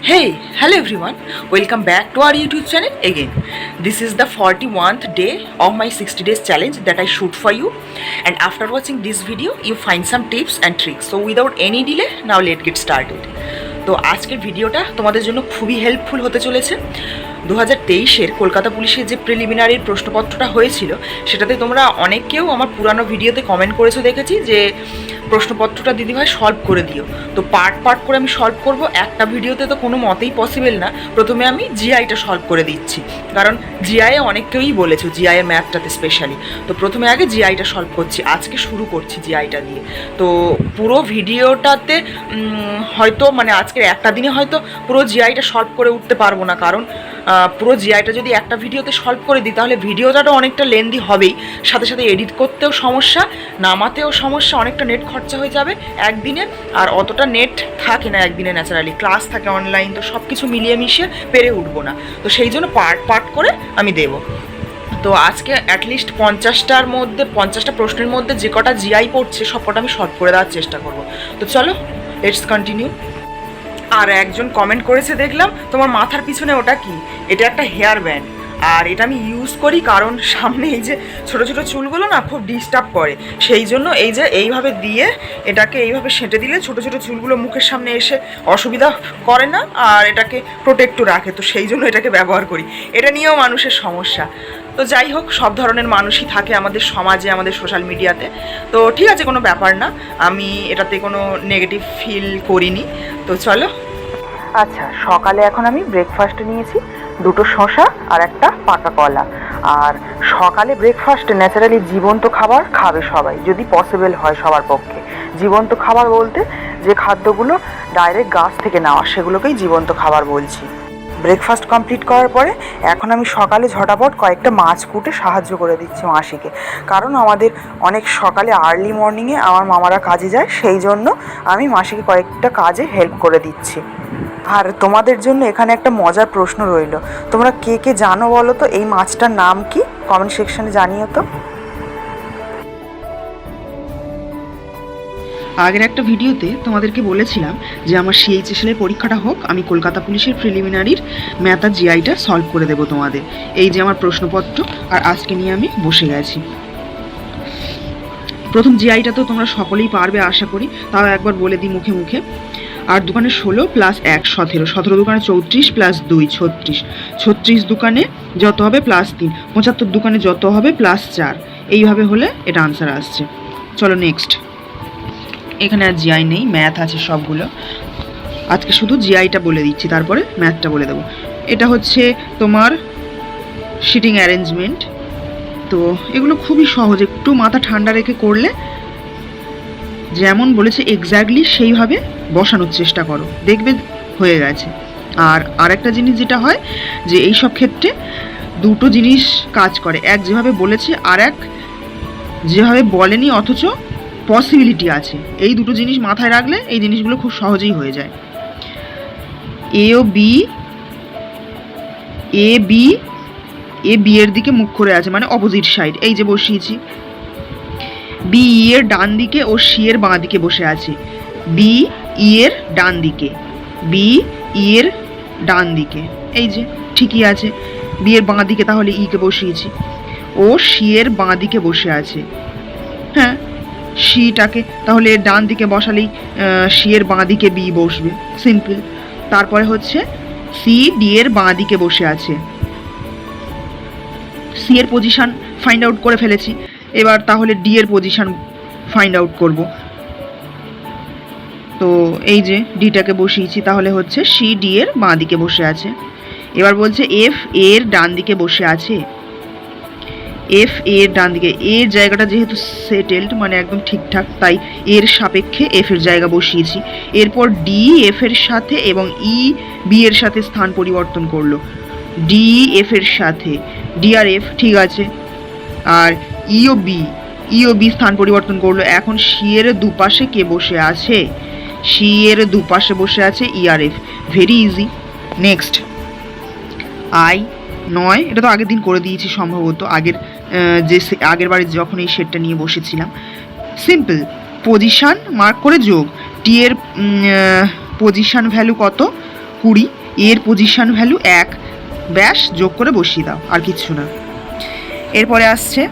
Hey, hello everyone. Welcome back to our YouTube channel again. This is the 41st day of my 60 days challenge that I shoot for you. And after watching this video, you find some tips and tricks. So without any delay, now let's get started. তো আজকের ভিডিওটা তোমাদের জন্য খুবই helpful হতে চলেছে। 2023-এর কলকাতা পুলিশের যে প্রিলিমিনারির প্রশ্নপত্রটা হয়েছিল সেটাতে তোমরা অনেকেও আমার পুরানো ভিডিওতে কমেন্ট করেছো দেখেছি যে প্রশ্নপত্রটা দিদিভাই সলভ করে দিও। তো পার্ট করে আমি সলভ করব, একটা ভিডিওতে তো কোনো মতেই পসিবল না। প্রথমে আমি জিআইটা সলভ করে দিচ্ছি, কারণ জিআইয়ে অনেকেই বলেছো, জিআইয়ের ম্যাথটাতে স্পেশালি। তো প্রথমে আগে জিআইটা সলভ করছি, আজকে শুরু করছি জিআইটা দিয়ে। তো পুরো ভিডিওটাতে হয়তো আজকের একটা দিনে হয়তো পুরো জিআইটা সলভ করে উঠতে পারবো না, কারণ পুরো জিআইটা যদি একটা ভিডিওতে সলভ করে দিই তাহলে ভিডিওটাও অনেকটা লেন্দি হবেই, সাথে সাথে এডিট করতেও সমস্যা, নামাতেও সমস্যা, অনেকটা নেট খরচা হয়ে যাবে একদিনে। আর অতটা নেট থাকে না একদিনে, ন্যাচারালি ক্লাস থাকে অনলাইন, তো সব কিছু মিলিয়ে মিশিয়ে পেরে উঠবো না। তো সেই জন্য পার্ট করে আমি দেবো। তো আজকে অ্যাটলিস্ট 50টা প্রশ্নের মধ্যে যে কটা জিআই পড়ছে সব কটা আমি সলভ করে দেওয়ার চেষ্টা করব। তো চলো লেটস কন্টিনিউ। আর একজন কমেন্ট করেছে দেখলাম, তোমার মাথার পিছনে ওটা কি? এটা একটা হেয়ার ব্যান্ড, আর এটা আমি ইউজ করি কারণ সামনে এই যে ছোটো ছোটো চুলগুলো না খুব ডিস্টার্ব করে, সেই জন্য এই যে এইভাবে দিয়ে এটাকে এইভাবে সেঁটে দিলে ছোটো ছোটো চুলগুলো মুখের সামনে এসে অসুবিধা করে না, আর এটাকে প্রোটেক্টও রাখে। তো সেই জন্য এটাকে ব্যবহার করি। এটা নিয়েও মানুষের সমস্যা। তো যাই হোক, সব ধরনের মানুষই থাকে আমাদের সমাজে, আমাদের সোশ্যাল মিডিয়াতে। তো ঠিক আছে, কোনো ব্যাপার না, আমি এটাতে কোনো নেগেটিভ ফিল করিনি। তো চলো। আচ্ছা, সকালে এখন আমি ব্রেকফাস্ট নিয়েছি, 2টো শসা আর একটা পাকা কলা। আর সকালে ব্রেকফাস্টে ন্যাচারালি জীবন্ত খাবার খাবে সবাই, যদি পসিবল হয় সবার পক্ষে। জীবন্ত খাবার বলতে যে খাদ্যগুলো ডাইরেক্ট গাছ থেকে নেওয়া, সেগুলোকেই জীবন্ত খাবার বলছি। ব্রেকফাস্ট কমপ্লিট করার পরে এখন আমি সকালে ঝটাপট কয়েকটা মাছ কুটে সাহায্য করে দিচ্ছি মাসিকে, কারণ আমাদের অনেক সকালে আর্লি মর্নিংয়ে আমার মামারা কাজে যায়, সেই জন্য আমি মাসিকে কয়েকটা কাজে হেল্প করে দিচ্ছি। আর তোমাদের জন্য এখানে একটা মজার প্রশ্ন রইল, তোমরা কে জানো বলো তো এই মাছটার নাম কি? কমেন্ট সেকশনে জানিও তো। আগের একটা ভিডিওতে তোমাদেরকে বলেছিলাম যে আমার সিএইচএসএল এর পরীক্ষাটা হোক, আমি কলকাতা পুলিশের প্রিলিমিনারির ম্যাথ আর জিআইটা সলভ করে দেবো তোমাদের। এই যে আমার প্রশ্নপত্র, আর আজকে নিয়ে আমি বসে গেছি। প্রথম জিআইটা তো তোমরা সকলেই পারবে আশা করি, তাও একবার বলে দিই মুখে মুখে। 8 দোকানে 16 + 1 17, 17 দোকানে 34 + 2 36, 36 দোকানে যত হবে +3, 75 দোকানে যত হবে +4। এইভাবে হলে এটা আনসার আসছে। চলো নেক্সট। এখানে আর জিআই নেই, ম্যাথ আছে সবগুলো। আজকে শুধু জিআইটা বলে দিচ্ছি, তারপরে ম্যাথটা বলে দেবো। এটা হচ্ছে তোমার সিটিং অ্যারেঞ্জমেন্ট। তো এগুলো খুবই সহজ, একটু মাথা ঠান্ডা রেখে করলে যেমন বলেছে এক্স্যাক্টলি সেইভাবে বসানোর চেষ্টা করো, দেখবে হয়ে গেছে। আর আরেকটা জিনিস যেটা হয় যে এই সব ক্ষেত্রে দুটো জিনিস কাজ করে, এক যেভাবে বলেছে আর এক যেভাবে বলেনি অথচ পসিবিলিটি আছে। এই দুটো জিনিস মাথায় রাখলে এই জিনিসগুলো খুব সহজেই হয়ে যায়। এ বি এর দিকে মুখ করে আছে, মানে অপোজিট সাইড। এই যে বসিয়েছি, বি এর ডান দিকে ও সি এর বাঁ দিকে বসে আছে। বি এর ডান দিকে, বি এর ডান দিকে, এই যে ঠিকই আছে। বি এর বাঁ দিকে তাহলে কে বসিয়েছি, ও সি এর বাঁ দিকে বসে আছে। হ্যাঁ, সিটাকে তাহলে ডান দিকে বসালেই সি এর বাঁ দিকে বি বসবে, সিম্পল। তারপরে হচ্ছে সি ডি এর বাঁ দিকে বসে আছে। সি এর পজিশন ফাইন্ড আউট করে ফেলেছি, এবার তাহলে ডি এর পজিশন ফাইন্ড আউট করব। তো এই যে ডিটাকে বসিয়েছি, তাহলে হচ্ছে সি ডি এর বাঁ দিকে বসে আছে। এবার বলছে এফ এর ডান দিকে বসে আছে। এফ এর ডান দিকে, এর জায়গাটা যেহেতু সেটেলড, মানে একদম ঠিকঠাক, তাই এর সাপেক্ষে এফ এর জায়গা বসিয়েছি। এরপর ডি এফ এর সাথে এবং ই বি এর সাথে স্থান পরিবর্তন করলো। ডি এফ এর সাথে, ডি আর এফ ঠিক আছে, আর ইও বি স্থান পরিবর্তন করলো। এখন সি এর দুপাশে কে বসে আছে? সি এর দুপাশে বসে আছে ই আর F. Very easy. Next I 9, এটা তো আগের দিন করে দিয়েছি সম্ভবত, আগের বারে যখন এই সেটটা নিয়ে বসেছিলাম। সিম্পল, পজিশান মার্ক করে যোগ। টি এর পজিশান ভ্যালু কত? 20, এর পজিশন ভ্যালু 1, ব্যাস যোগ করে বসিয়ে দাও, আর কিচ্ছু না। এরপরে আসছে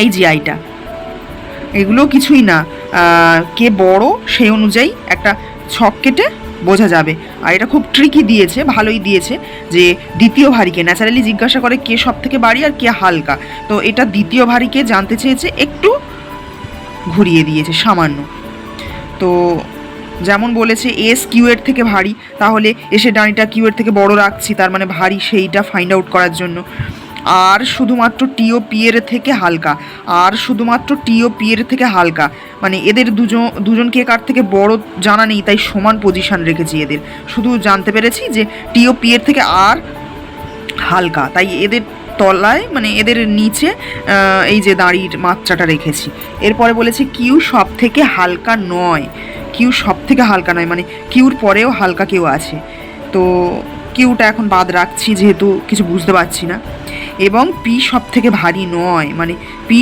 এই জিআইটা, এগুলো কিছুই না, কে বড় সেই অনুযায়ী একটা ছক কেটে বোঝা যাবে। আর এটা খুব ট্রিকি দিয়েছে, ভালোই দিয়েছে, যে দ্বিতীয় ভারীকে ন্যাচারালি জিজ্ঞাসা করে কে সব থেকে ভারী আর কে হালকা, তো এটা দ্বিতীয় ভারীকে জানতে চেয়েছে, একটু ঘুরিয়ে দিয়েছে সামান্য। তো যেমন বলেছে এস কিউ এর থেকে ভারী, তাহলে এসে ডানিটা কিউ এর থেকে বড় রাখছি, তার মানে ভারী সেইটা ফাইন্ড আউট করার জন্য। আর শুধুমাত্র টি ও পি এর থেকে হালকা, আর শুধুমাত্র টি ও পি এর থেকে হালকা, মানে এদের দুজনকে কার থেকে বড় জানা নেই, তাই সমান পজিশন রেখেছি এদের। শুধু জানতে পেরেছি যে টি ও পি এর থেকে আর হালকা, তাই এদের তলায় মানে এদের নিচে এই যে দাঁড়ির মাত্রাটা রেখেছি। এরপরে বলেছি কিউ সব থেকে হালকা নয়, কিউ সব থেকে হালকা নয়, মানে কিউর পরেও হালকা কেউ আছে, তো কিউটা এখন বাদ রাখছি যেহেতু কিছু বুঝতে পারছি না। এবং পি সব থেকে ভারী নয়, মানে পি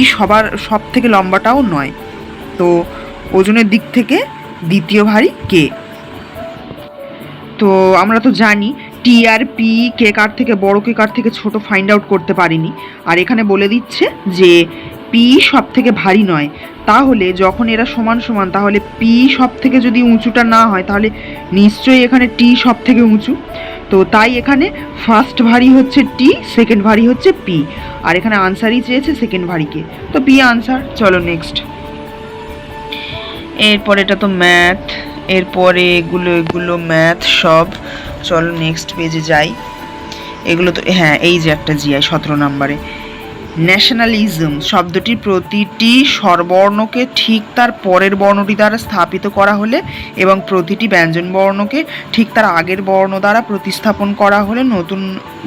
সব থেকে লম্বাটাও নয়, তো ওজনের দিক থেকে দ্বিতীয় ভারী কে। তো আমরা তো জানি টি আর পি কে কার থেকে বড় কে কার থেকে ছোট ফাইন্ড আউট করতে পারিনি, আর এখানে বলে দিচ্ছে যে পি সব থেকে ভারী নয়, তাহলে যখন এরা সমান সমান, তাহলে পি সব থেকে যদি উঁচুটা না হয়, তাহলে নিশ্চয়ই এখানে টি সব থেকে উঁচু। তো তাই এখানে ফার্স্ট ভারী হচ্ছে টি, সেকেন্ড ভারী হচ্ছে পি, আর এখানে আনসারই চেয়েছে সেকেন্ড ভারীকে, তো পি আনসার। চলো নেক্সট। এরপর এটা তো ম্যাথ, এরপরে এগুলো ম্যাথ সব। চলো নেক্সট পেজে যাই। এগুলো তো হ্যাঁ, এই যে একটা জিআই 17 নম্বরে, ন্যাশনালিজম শব্দটির প্রতিটি স্বরবর্ণকে ঠিক তার পরের বর্ণটি দ্বারা স্থাপিত করা হলে এবং প্রতিটি ব্যঞ্জন বর্ণকে ঠিক তার আগের বর্ণ দ্বারা প্রতিস্থাপন করা হলে নতুন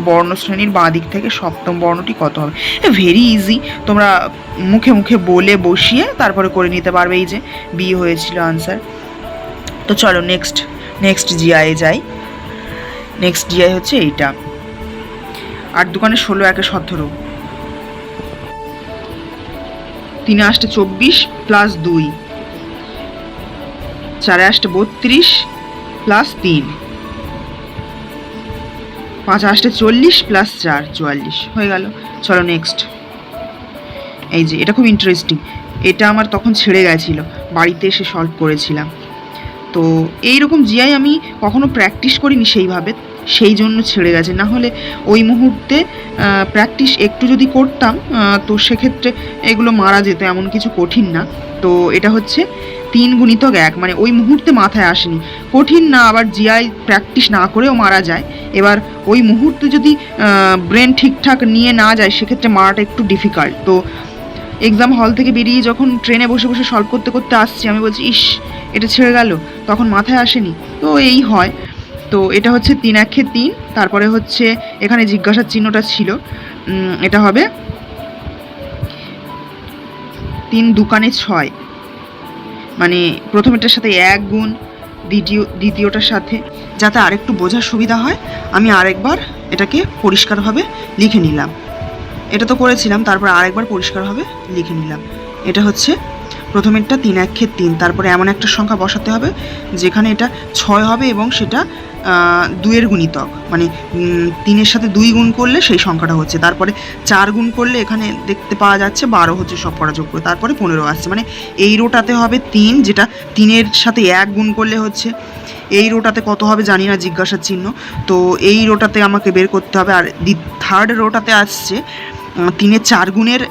বর্ণশ্রেণীর বাঁ দিক থেকে সপ্তম বর্ণটি কত হবে। ভেরি ইজি, তোমরা মুখে মুখে বলে বসিয়ে তারপরে করে নিতে পারবে। এই যে বি হয়েছিল আনসার। তো চলো নেক্সট জিআইয়ে যাই। নেক্সট জিআই হচ্ছে এইটা, 8 দুগুণে 16, 1 17, 3 8 24 প্লাস 2, 4 8 32 প্লাস 3, 5 8 40 প্লাস 4 44 হয়ে গেল। চলো নেক্সট। এই যে এটা খুব ইন্টারেস্টিং, এটা আমার তখন ছেড়ে গেছিল, বাড়িতে এসে সলভ করেছিলাম। তো এইরকম জিআই আমি কখনো প্র্যাকটিস করিনি সেইভাবে, সেই জন্য ছেড়ে গেছে, না হলে ওই মুহূর্তে প্র্যাকটিস একটু যদি করতাম তো সেক্ষেত্রে এগুলো মারা যেত, এমন কিছু কঠিন না। তো এটা হচ্ছে 3 গুণিতক 1, মানে ওই মুহূর্তে মাথায় আসেনি, কঠিন না, আবার জিআই প্র্যাকটিস না করেও মারা যায়। এবার ওই মুহূর্তে যদি ব্রেন ঠিকঠাক নিয়ে না যায় সেক্ষেত্রে মারাটা একটু ডিফিকাল্ট। তো এক্সাম হল থেকে বেরিয়ে যখন ট্রেনে বসে বসে সলভ করতে করতে আসছি, আমি বলছি ইস এটা ছেড়ে গেল, তখন মাথায় আসেনি, তো এই হয়। তো এটা হচ্ছে 3 1 3, তারপরে হচ্ছে এখানে জিজ্ঞাসার চিহ্নটা ছিল, এটা হবে 3 দুকানে 6, মানে প্রথমেরটার সাথে 1 গুণ, দ্বিতীয়টার সাথে, যাতে আরেকটু বোঝার সুবিধা হয় আমি আরেকবার এটাকে পরিষ্কারভাবে লিখে নিলাম। এটা তো করেছিলাম, তারপর আরেকবার পরিষ্কারভাবে লিখে নিলাম। এটা হচ্ছে প্রথমেরটা 3 1 3, তারপরে এমন একটা সংখ্যা বসাতে হবে যেখানে এটা 6 হবে এবং সেটা 2-এর গুণিতক, মানে 3-এর সাথে 2 গুণ করলে সেই সংখ্যাটা হচ্ছে, তারপরে 4 গুণ করলে এখানে দেখতে পাওয়া যাচ্ছে 12 হচ্ছে সব করা যোগ করে, তারপরে 15 আসছে, মানে এই রোটাতে হবে 3, যেটা 3-এর সাথে 1 গুণ করলে হচ্ছে, এই রোটাতে কত হবে জানি না, জিজ্ঞাসার চিহ্ন, তো এই রোটাতে আমাকে বের করতে হবে। আর থার্ড রোটাতে আসছে 3-এর 4 গুণের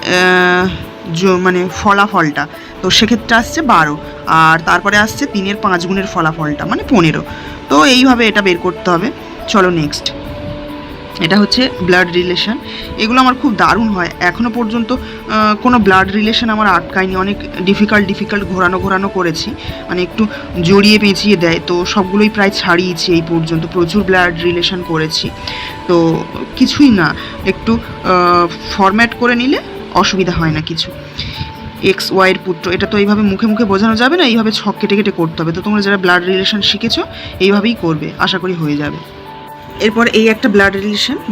মানে ফলাফলটা, তো সেক্ষেত্রে আসছে 12, আর তারপরে আসছে 3-এর 5 গুণের ফলাফলটা মানে 15। তো এইভাবে এটা বের করতে হবে। চলো নেক্সট। এটা হচ্ছে ব্লাড রিলেশন, এগুলো আমার খুব দারুণ হয়, এখনও পর্যন্ত কোনো ব্লাড রিলেশন আমার আটকায়নি, অনেক ডিফিকাল্ট ঘোরানো করেছি, মানে একটু জড়িয়ে পেঁচিয়ে দেয়, তো সবগুলোই প্রায় ছাড়িয়েছি এই পর্যন্ত, প্রচুর ব্লাড রিলেশন করেছি। তো কিছুই না, একটু ফরম্যাট করে নিলে অসুবিধা হয় না কিছু। এক্স ওয়াইয়ের পুত্র, এটা তো এইভাবে মুখে মুখে বোঝানো যাবে না, এইভাবে ছক কেটে কেটে করতে হবে। তো তোমরা যারা ব্লাড রিলেশন শিখেছো এইভাবেই করবে, আশা করি হয়ে যাবে। এরপর এই একটা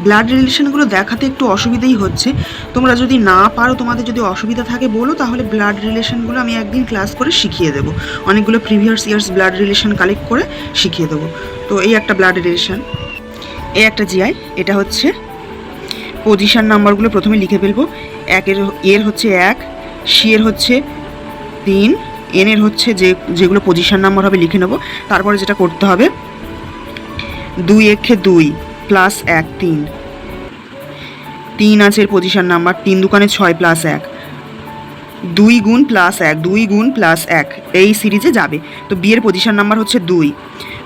ব্লাড রিলেশনগুলো দেখাতে একটু অসুবিধাই হচ্ছে, তোমরা যদি না পারো, তোমাদের যদি অসুবিধা থাকে বলো, তাহলে ব্লাড রিলেশনগুলো আমি একদিন ক্লাস করে শিখিয়ে দেবো, অনেকগুলো previous years blood relation collect করে শিখিয়ে দেবো। তো এই একটা ব্লাড রিলেশন, এই একটা জিআই। এটা হচ্ছে পজিশন নাম্বারগুলো প্রথমে লিখে ফেলবো। এর হচ্ছে 1, সি এর হচ্ছে 3, এন এর হচ্ছে যেগুলো পজিশন নাম্বার হবে লিখে নেবো। তারপরে যেটা করতে হবে 2 একে 2 প্লাস 1 3 আছে এর পজিশন নাম্বার, 3 দুকানে 6 প্লাস 1, 2 গুণ প্লাস 1, 2 গুণ প্লাস 1, এই সিরিজে যাবে। তো বি এর পজিশন নাম্বার হচ্ছে 2,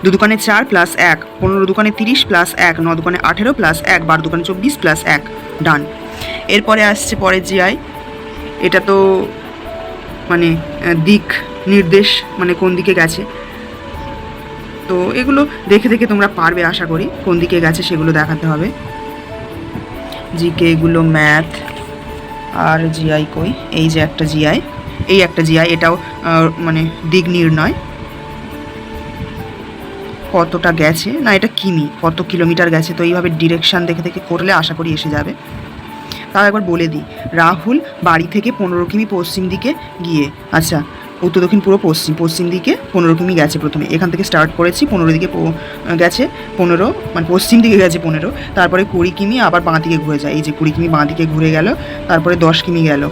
2 দুকানে 4 প্লাস 1, 15 দুকানে 30 প্লাস 1, 9 দুকানে 18 প্লাস 1, 12 দুকানে 24 প্লাস 1, ডান। এরপরে আসছে পরের জিআই। এটা তো মানে দিক নির্দেশ, মানে কোন দিকে গেছে। তো এগুলো দেখে দেখে তোমরা পারবে আশা করি, কোন দিকে গেছে সেগুলো দেখাতে হবে। জিকে এগুলো ম্যাথ। আর জিআই কই, এই যে একটা জিআই, এই একটা জিআই, এটাও মানে দিক নির্ণয়, কতটা গেছে, না এটা কিমি, কত কিলোমিটার গেছে। তো এইভাবে ডিরেকশান দেখে দেখে করলে আশা করি এসে যাবে। তাও একবার বলে দিই, রাহুল বাড়ি থেকে 15 কিমি পশ্চিম দিকে গিয়ে, আচ্ছা উত্তর দক্ষিণ পূর্ব পশ্চিম দিকে 15 কিমি গেছে। প্রথমে এখান থেকে স্টার্ট করেছি, 15 দিকে গেছে 15, মানে পশ্চিম দিকে গেছে 15, তারপরে 20 কিমি আবার বাঁ দিকে ঘুরে যায়। এই যে 20 কিমি বাঁ দিকে ঘুরে গেল, তারপরে 10 কিমি গেল,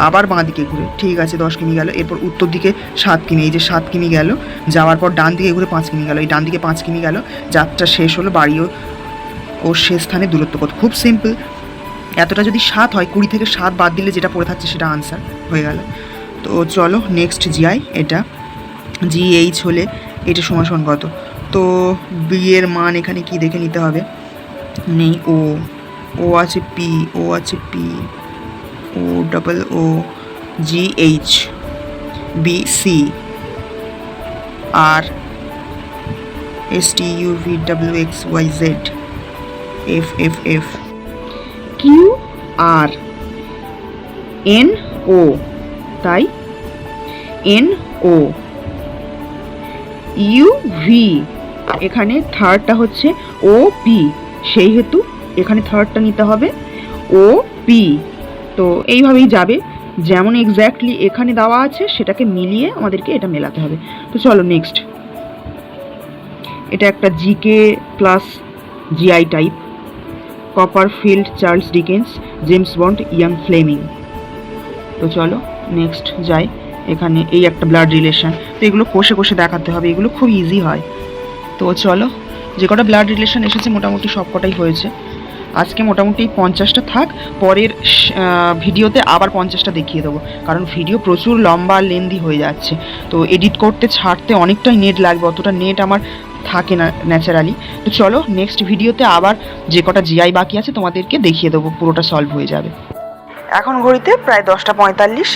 আবার বাঁ দিকে ঘুরে, ঠিক আছে 10 কিমি গেল। এরপর উত্তর দিকে 7 কিমি, এই যে 7 কিমি গেল, যাওয়ার পর ডান দিকে ঘুরে 5 কিমি গেল, এই ডান দিকে 5 কিমি গেল। যাত্রা শেষ হলো, বাড়িও ও শেষ স্থানে দূরত্ব কত, খুব সিম্পল। এতটা যদি 7 হয়, 20 থেকে 7 বাদ দিলে যেটা পড়ে থাকছে সেটা আনসার হয়ে গেল। তো চলো নেক্সট জিআই, এটা জিএইচ হলে এটা সমান কত। তো বি এর মান এখানে কি দেখে নিতে হবে, নেই ও আছে পি, ও আছে P, O double O, G H, B C, R S T U V W X Y Z, F F F, Q R, N O, তাই এন ও, ইউ ভি, এখানে থার্ডটা হচ্ছে ও পি, সেই হেতু এখানে থার্ডটা নিতে হবে ও পি। তো এইভাবেই যাবে, যেমন এক্স্যাক্টলি এখানে দেওয়া আছে সেটাকে মিলিয়ে আমাদেরকে এটা মেলাতে হবে। তো চলো নেক্সট, এটা একটা GK plus GI type, Copperfield, Charles Dickens, James Bond, Ian Fleming. তো চলো নেক্সট যাই, এখানে এই একটা ব্লাড রিলেশন। তো এগুলো কষে কষে দেখাতে হবে, এগুলো খুব ইজি হয়। তো চলো, যে কটা ব্লাড রিলেশন এসেছে মোটামুটি সব কটাই হয়েছে। আজকে মোটামুটি 50টা থাক, পরের ভিডিওতে আবার 50টা দেখিয়ে দেবো, কারণ ভিডিও প্রচুর লম্বা লেন্দি হয়ে যাচ্ছে। তো এডিট করতে ছাড়তে অনেকটাই নেট লাগবে, অতটা নেট আমার থাকে না ন্যাচারালি। তো চলো নেক্সট ভিডিওতে আবার যে কটা জিআই বাকি আছে তোমাদেরকে দেখিয়ে দেবো, পুরোটা সলভ হয়ে যাবে। এখন ঘড়িতে প্রায় 10টা 45।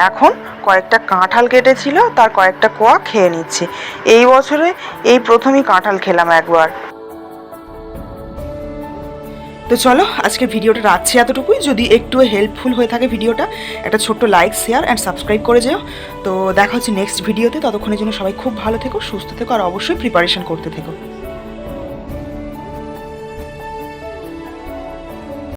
এখন কয়েকটা কাঁঠাল কেটেছিল, তার কয়েকটা কোয়া খেয়ে নিচ্ছি। এই বছরে এই প্রথমই কাঁঠাল খেলাম একবার। তো চলো আজকে ভিডিওটা রাখছি এতটুকুই। যদি একটু হেল্পফুল হয়ে থাকে ভিডিওটা, একটা ছোট্ট লাইক, শেয়ার অ্যান্ড সাবস্ক্রাইব করে যেও। তো দেখা হচ্ছে নেক্সট ভিডিওতে, ততক্ষণের জন্য সবাই খুব ভালো থেকো, সুস্থ থেকো, আর অবশ্যই প্রিপারেশন করতে থেকো।